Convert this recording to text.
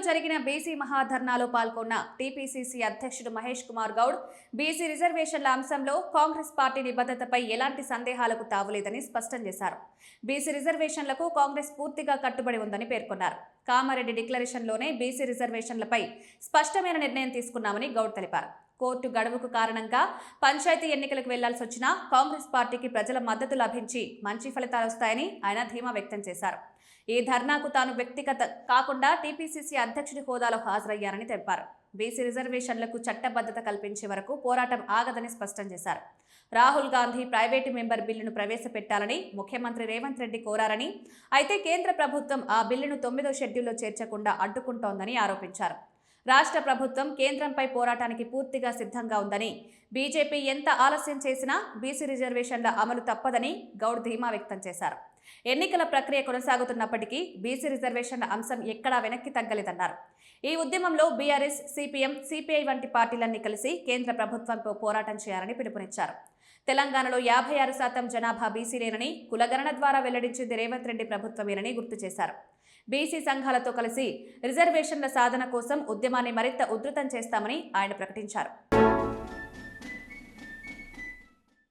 జరిగిన బీసీ మహాధర్నాలో పాల్గొన్న టీపీసీసీ అధ్యక్షుడు మహేష్ కుమార్ గౌడ్ బీసీ రిజర్వేషన్ల అంశంలో కాంగ్రెస్ పార్టీ నిబద్ధతపై ఎలాంటి సందేహాలకు తావులేదని స్పష్టం చేశారు. బీసీ రిజర్వేషన్లకు కాంగ్రెస్ పూర్తిగా కట్టుబడి ఉందని పేర్కొన్నారు. కామారెడ్డి డిక్లరేషన్లోనే బీసీ రిజర్వేషన్లపై స్పష్టమైన నిర్ణయం తీసుకున్నామని గౌడ్ తెలిపారు. కోర్టు గడువుకు కారణంగా పంచాయతీ ఎన్నికలకు వెళ్లాల్సి వచ్చినా కాంగ్రెస్ పార్టీకి ప్రజల మద్దతు లభించి మంచి ఫలితాలు వస్తాయని ఆయన ధీమా వ్యక్తం చేశారు. ఈ ధర్నాకు తాను వ్యక్తిగత కాకుండా టీపీసీసీ అధ్యక్షుడి హోదాలో హాజరయ్యారని తెలిపారు. బీసీ రిజర్వేషన్లకు చట్టబద్ధత కల్పించే వరకు పోరాటం ఆగదని స్పష్టం చేశారు. రాహుల్ గాంధీ ప్రైవేటు మెంబర్ బిల్లును ప్రవేశపెట్టాలని ముఖ్యమంత్రి రేవంత్ రెడ్డి కోరారని, అయితే కేంద్ర ప్రభుత్వం ఆ బిల్లును 9వ షెడ్యూల్లో చేర్చకుండా అడ్డుకుంటోందని ఆరోపించారు. రాష్ట్ర ప్రభుత్వం కేంద్రంపై పోరాటానికి పూర్తిగా సిద్ధంగా ఉందని, బీజేపీ ఎంత ఆలస్యం చేసినా బీసీ రిజర్వేషన్ల అమలు తప్పదని గౌడ్ ధీమా వ్యక్తం చేశారు. ఎన్నికల ప్రక్రియ కొనసాగుతున్నప్పటికీ బీసీ రిజర్వేషన్ల అంశం ఎక్కడా వెనక్కి తగ్గలేదన్నారు. ఈ ఉద్యమంలో బీఆర్ఎస్, సిపిఎం, సిపిఐ వంటి పార్టీలన్నీ కలిసి కేంద్ర ప్రభుత్వంపై పోరాటం చేయాలని పిలుపునిచ్చారు. తెలంగాణలో 56% జనాభా బీసీలేనని, కులగణన ద్వారా వెల్లడించింది రేవంత్ రెడ్డి ప్రభుత్వమేనని గుర్తు చేశారు. బీసీ సంఘాలతో కలిసి రిజర్వేషన్ల సాధన కోసం ఉద్యమాన్ని మరింత ఉధృతం చేస్తామని ఆయన ప్రకటించారు.